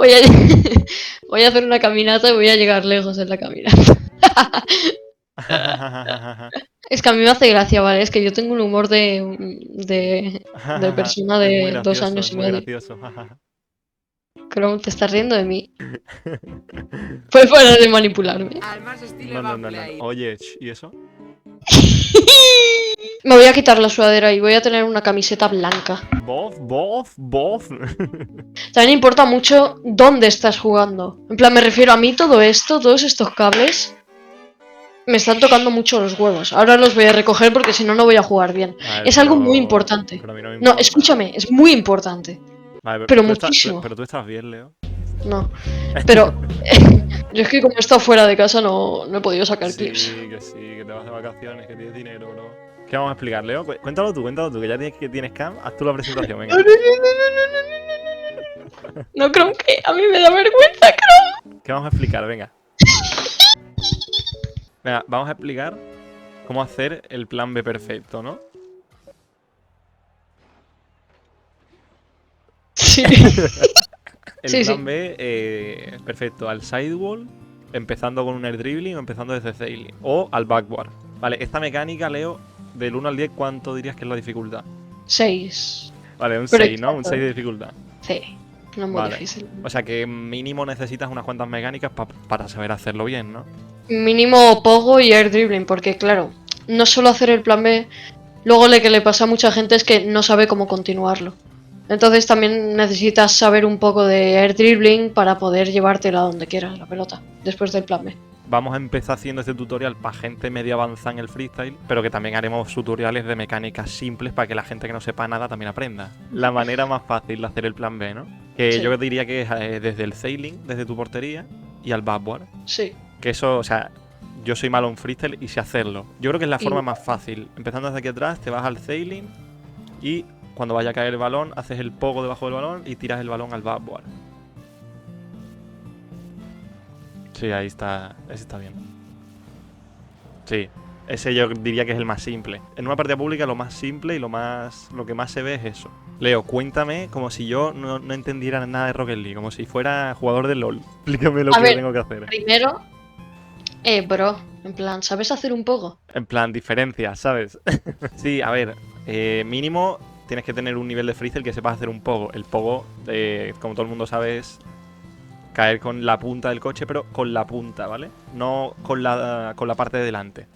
Voy a... voy a hacer una caminata y voy a llegar lejos en la caminata. Es que a mí me hace gracia, ¿vale? Es que yo tengo un humor de persona de 2 años Es y muy medio. gracioso. Creo que te estás riendo de mí. Puedes parar de manipularme. Al más estilo No, no, no, no, no. Bauplay. Oye, ¿y eso? Me voy a quitar la sudadera y voy a tener una camiseta blanca. Bof. También importa mucho dónde estás jugando. En plan, me refiero a mí todo esto, todos estos cables. Me están tocando mucho los huevos. Ahora los voy a recoger porque si no, no voy a jugar bien. A ver, Es algo muy importante. pero a mí no me No, importa. escúchame, es muy importante. Vale, Pero muchísimo. pero tú estás bien, Leo. No. Pero yo es que como he estado fuera de casa no he podido sacar clips. Sí, que te vas de vacaciones, que tienes dinero, bro. ¿Qué vamos a explicar, Leo? Cuéntalo tú, que ya tienes cam. Haz tú la presentación, venga. No, creo que a mí me da vergüenza, creo. ¿Qué vamos a explicar? Venga. Venga, vamos a explicar cómo hacer el plan B perfecto, ¿no? Sí. El Sí, plan sí. B perfecto al sidewall, empezando con un air dribbling o empezando desde sailing. O al backward. Vale, esta mecánica, Leo, del 1 al 10, ¿cuánto dirías que es la dificultad? 6. Vale, un Pero 6, ¿no? Un exacto. 6 de dificultad. Sí. No es muy Vale. difícil. O sea que mínimo necesitas unas cuantas mecánicas para saber hacerlo bien, ¿no? Mínimo pogo y air dribbling, porque claro, no solo hacer el plan B, luego lo que le pasa a mucha gente es que no sabe cómo continuarlo. Entonces también necesitas saber un poco de air dribbling para poder llevártela donde quieras la pelota, después del plan B. Vamos a empezar haciendo este tutorial para gente medio avanzada en el freestyle, pero que también haremos tutoriales de mecánicas simples para que la gente que no sepa nada también aprenda. La manera más fácil de hacer el plan B, ¿no? Que Sí. yo diría que es desde el sailing, desde tu portería, y al backward. Sí. Que eso, o sea, yo soy malo en freestyle y sé hacerlo. Yo creo que es la forma Y- más fácil. Empezando desde aquí atrás, te vas al sailing y cuando vaya a caer el balón, haces el pogo debajo del balón y tiras el balón al backward. Sí, ahí está. Ese está bien. Sí, ese yo diría que es el más simple. En una partida pública lo más simple y lo que más se ve es eso. Leo, cuéntame como si yo no entendiera nada de Rocket League, como si fuera jugador de LOL. Explícame lo A que ver, tengo que hacer. primero, bro, en plan, ¿sabes hacer un poco? En plan, diferencias, ¿sabes? Sí, a ver, mínimo tienes que tener un nivel de freestyle que sepas hacer un pogo. El pogo, como todo el mundo sabe, es caer con la punta del coche, pero con la punta, ¿vale? No con la parte de delante,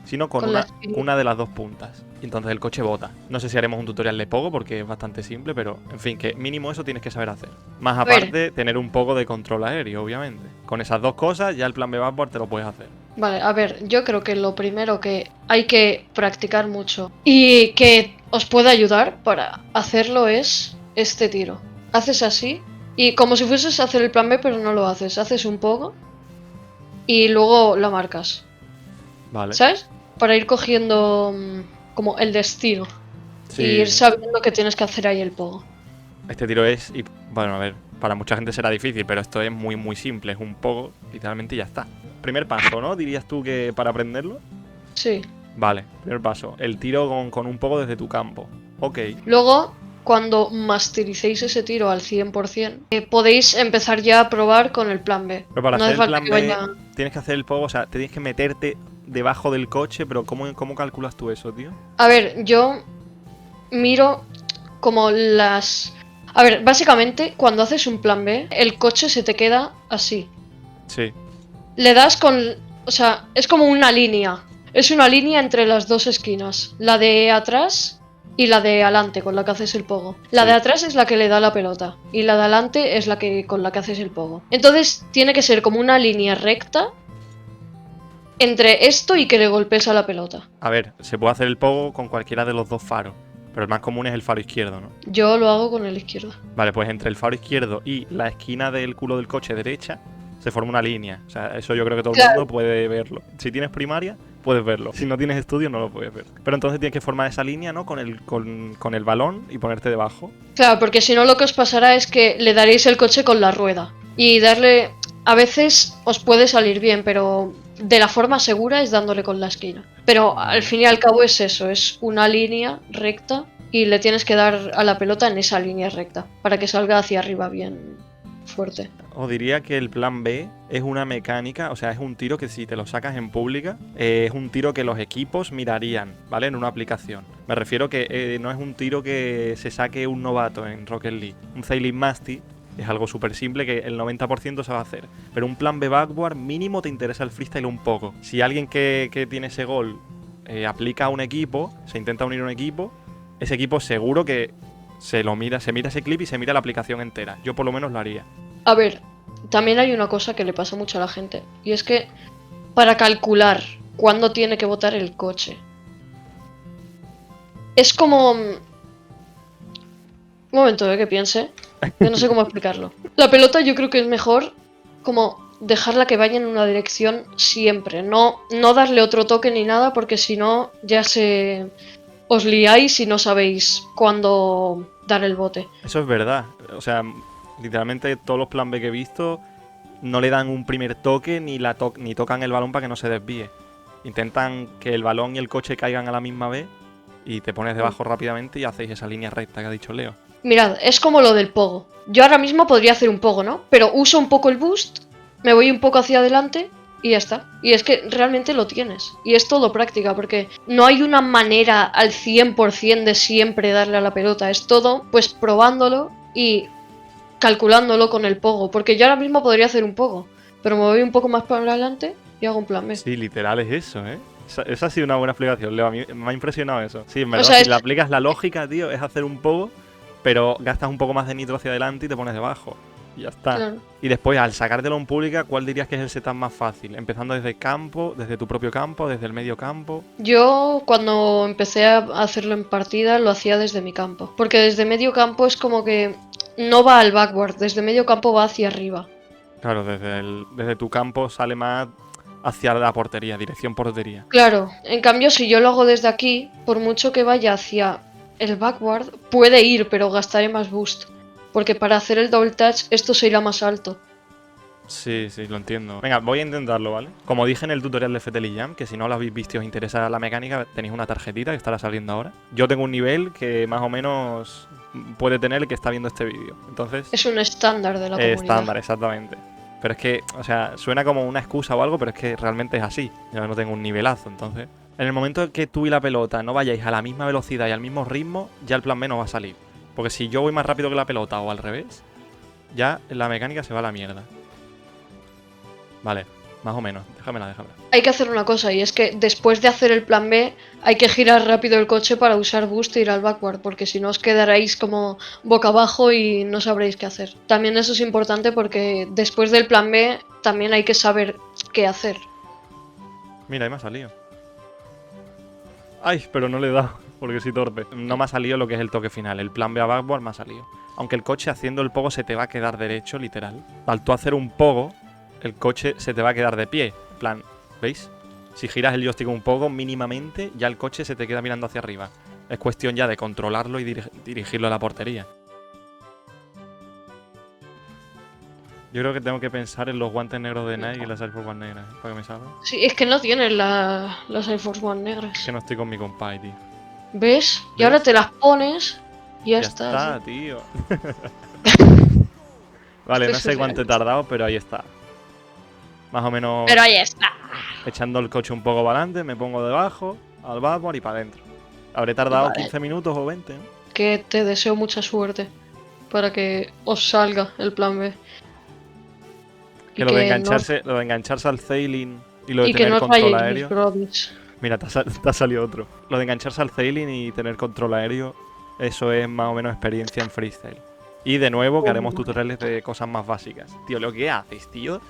sino con Con la una de las dos puntas. Y entonces el coche bota. No sé si haremos un tutorial de pogo porque es bastante simple, pero en fin, que mínimo eso tienes que saber hacer. Más A ver, aparte, tener un poco de control aéreo, obviamente. Con esas dos cosas, ya el plan B backward te lo puedes hacer. vale, a ver, yo creo que lo primero que hay que practicar mucho y que os puede ayudar para hacerlo es este tiro. Haces así y como si fueses a hacer el plan B, pero no lo haces. Haces un poco y luego lo marcas. Vale. ¿Sabes? Para ir cogiendo como el destino. Sí. Y ir sabiendo que tienes que hacer ahí el pogo. Este tiro es, y bueno, a ver, para mucha gente será difícil, pero esto es muy, muy simple. Es un pogo, literalmente, y ya está. Primer paso, ¿no? ¿Dirías tú que para aprenderlo? Sí. Vale, primer paso. El tiro con un pogo desde tu campo. Ok. Luego, cuando mastericéis ese tiro al 100%, podéis empezar ya a probar con el plan B. Pero para No hacer hace el falta plan que B, vaya... tienes que hacer el pogo, o sea, te tienes que meterte debajo del coche, pero ¿cómo calculas tú eso, tío? A ver, yo miro como las... A ver, básicamente, cuando haces un plan B, el coche se te queda así. Sí. Le das con... O sea, es como una línea. Es una línea entre las dos esquinas. La de atrás y la de adelante, con la que haces el pogo. La Sí. de atrás es la que le da la pelota. Y la de adelante es la que con la que haces el pogo. Entonces, tiene que ser como una línea recta entre esto y que le golpes a la pelota. A ver, se puede hacer el pogo con cualquiera de los dos faros, pero el más común es el faro izquierdo, ¿no? Yo lo hago con el izquierdo. Vale, pues entre el faro izquierdo y la esquina del culo del coche derecha se forma una línea. O sea, eso yo creo que todo el Claro. mundo puede verlo. Si tienes primaria, puedes verlo. Si no tienes estudio, no lo puedes ver. Pero entonces tienes que formar esa línea, ¿no? Con el balón y ponerte debajo. Claro, porque si no lo que os pasará es que le daréis el coche con la rueda. Y darle... A veces os puede salir bien, pero de la forma segura es dándole con la esquina. Pero al fin y al cabo es eso, es una línea recta y le tienes que dar a la pelota en esa línea recta para que salga hacia arriba bien. fuerte. Os diría que el plan B es una mecánica, o sea, es un tiro que si te lo sacas en pública, es un tiro que los equipos mirarían, ¿vale? En una aplicación. Me refiero que no es un tiro que se saque un novato en Rocket League. Un Sailing Musty es algo súper simple que el 90% se va a hacer. Pero un plan B backward mínimo te interesa el freestyle un poco. Si alguien que tiene ese gol aplica a un equipo, se intenta unir a un equipo, ese equipo seguro que se mira ese clip y se mira la aplicación entera. Yo por lo menos lo haría. A ver, también hay una cosa que le pasa mucho a la gente. Y es que para calcular cuándo tiene que botar el coche. Es como... Un momento, que piense. Que no sé cómo explicarlo. La pelota yo creo que es mejor como dejarla que vaya en una dirección siempre. No darle otro toque ni nada porque si no ya os liáis y no sabéis cuándo dar el bote. Eso es verdad. O sea, literalmente todos los plan B que he visto no le dan un primer toque ni tocan el balón para que no se desvíe. Intentan que el balón y el coche caigan a la misma vez y te pones debajo rápidamente y hacéis esa línea recta que ha dicho Leo. Mirad, es como lo del pogo. Yo ahora mismo podría hacer un pogo, ¿no? Pero uso un poco el boost, me voy un poco hacia adelante y ya está. Y es que realmente lo tienes. Y es todo práctica, porque no hay una manera al 100% de siempre darle a la pelota. Es todo, pues, probándolo y calculándolo con el pogo. Porque yo ahora mismo podría hacer un pogo, pero me voy un poco más para adelante y hago un plan B. Sí, literal es eso, ¿eh? Esa ha sido una buena explicación, Leo. A mí me ha impresionado eso. Sí, en verdad, O sea, si le aplicas la lógica, tío, es hacer un pogo, pero gastas un poco más de nitro hacia adelante y te pones debajo. Y ya está. Claro. Y después, al sacártelo en pública, ¿cuál dirías que es el setup más fácil? Empezando desde el campo, desde tu propio campo, desde el medio campo. Yo cuando empecé a hacerlo en partida lo hacía desde mi campo. Porque desde medio campo es como que no va al backward, desde medio campo va hacia arriba. Claro, desde tu campo sale más hacia la portería, dirección portería. Claro, en cambio si yo lo hago desde aquí, por mucho que vaya hacia el backward, puede ir, pero gastaré más boost. Porque para hacer el double touch esto se irá más alto. Sí, lo entiendo. Venga, voy a intentarlo, ¿vale? Como dije en el tutorial de FTL Jam, que si no lo habéis visto y os interesa la mecánica, tenéis una tarjetita que estará saliendo ahora. Yo tengo un nivel que más o menos puede tener el que está viendo este vídeo. Entonces... Es un estándar de la comunidad. Estándar, exactamente. Pero es que, o sea, suena como una excusa o algo, pero es que realmente es así. Yo no tengo un nivelazo, entonces... En el momento que tú y la pelota no vayáis a la misma velocidad y al mismo ritmo, ya el plan B no va a salir. Porque si yo voy más rápido que la pelota o al revés, ya la mecánica se va a la mierda. Vale, más o menos. Déjamela. Hay que hacer una cosa y es que después de hacer el plan B hay que girar rápido el coche para usar boost e ir al backward, porque si no os quedaréis como boca abajo y no sabréis qué hacer. También eso es importante porque después del plan B también hay que saber qué hacer. Mira, ahí me ha salido. Ay, pero no le he dado, porque soy torpe. No me ha salido lo que es el toque final. El plan B a backward me ha salido. Aunque el coche haciendo el pogo se te va a quedar derecho, literal. Al tú hacer un pogo, el coche se te va a quedar de pie. En plan, ¿veis? Si giras el joystick un poco, mínimamente, ya el coche se te queda mirando hacia arriba. Es cuestión ya de controlarlo y dirigirlo a la portería. Yo creo que tengo que pensar en los guantes negros de Nike y las Air Force One negras, para que me salga. Sí, es que no tienes las Air Force One negras. Es que no estoy con mi compay, tío. ¿Ves? Y ¿Ves? ahora te las pones y ya Ya está. está, tío. Vale, no sé cuánto he tardado, pero ahí está. Más o menos Pero ahí está. echando el coche un poco para adelante, me pongo debajo, al backward y para adentro. Habré tardado Vale. 15 minutos o 20, ¿no? Que te deseo mucha suerte para que os salga el plan B. Que lo de engancharse al sailing y lo de y que tener no os control falléis mis aéreo. brodies. Mira, te ha salido otro. Lo de engancharse al sailing y tener control aéreo, eso es más o menos experiencia en freestyle. Y de nuevo, que haremos tutoriales de cosas más básicas. Tío, ¿lo que haces, tío?